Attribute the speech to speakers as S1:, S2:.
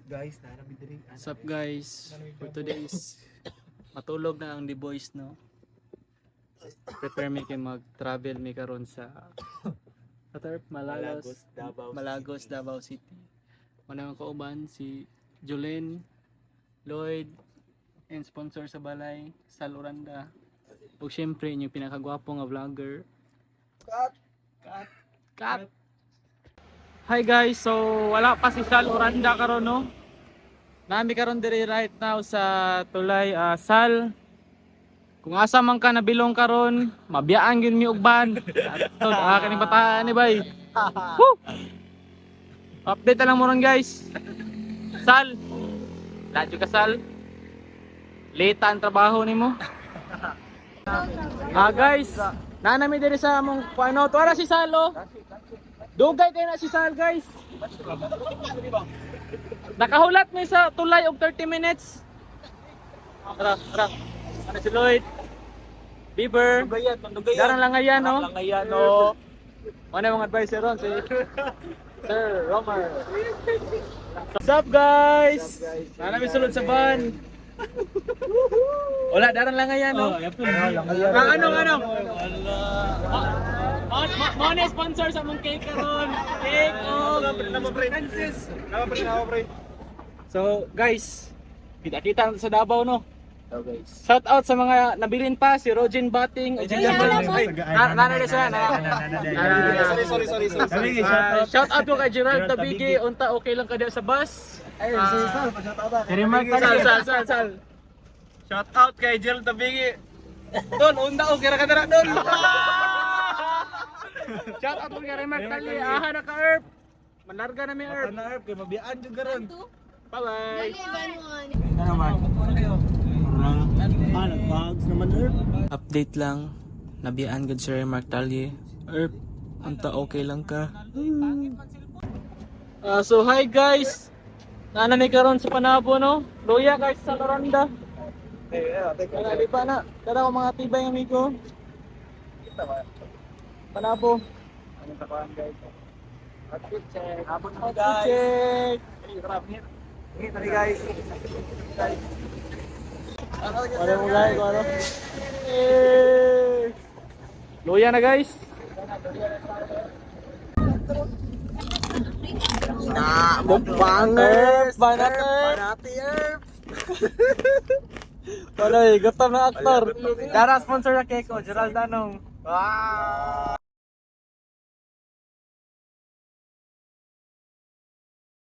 S1: guys, narami diri.
S2: What's up guys? For today's matulog na ang The Boys, no? Prepare me kay mag-travel mi karon sa Malagos, Davao City. Manang kauban si Julen, Lloyd, and sponsor sa balay, Sal Uranda. Ug syempre inyong pinakagwapo nga vlogger. Cut. Hi guys, so wala pa si Sal Uranda karon, no? Nami karon diri right now sa Tulay. Sal, kung asa man ka nabilong karon, mabiyaan gyud mi og ban. Ato kaning bataan ni bay. Woo! Update na lang mo ron guys. Sal, ladyo ka Sal. Late ang trabaho nimo. Guys, nanami diri sa among ano, tuara si Sal, oh. Dugay kay na si Sal guys. Nakahulat mi sa Tulay og 30 minutes. Tara. Ano si Lloyd? Bieber. Darang langayan, no?
S1: Langayan, no.
S2: Ano yung mga advice ron si Sir Romer. What's up guys? Nanami sulod sa van. Wala, darang langayan, no? Anong? Mo na sponsor sa mong cake karon. Cake Francis. So, guys, kita-kita sa Davao, no?
S1: So guys.
S2: Shout out sa mga nabilin pa, si Rogin Bating. Sorry. Shout out ko kay Gerald Tabigi. Unta okay lang ka diya sa bus.
S1: Ayun, si Sal, pa-shout out.
S2: Sal. Shout out kay Gerald Tabigi. Don, unta okay ra ka dira, Don. Shout out ko kay Remark Tali. Aha na ka Erp. Manlarga na mi Erp.
S1: Na Erp kay mabiyaan jud garon.
S2: Bye-bye.
S1: Ano man? Nagbags naman Erp.
S2: Update lang, nabiyaan gud si Remark Talye. Erp, anta okay lang ka. So hi guys. Nanami karon sa Panabo, no? Luya guys sa Loranda. Di ba na? Tara ko mga tibay amigo. Panabo. Ano sa kuan guys? Outfit check. Abot mo guys.
S1: Tari guys.
S2: Ano mo guys? Ano? Luya na guys.
S1: Bangers!
S2: Banati Erp! Panoy, gutom na aktor. Dara sponsor na cake ko, Gerald Danong.
S1: Wow!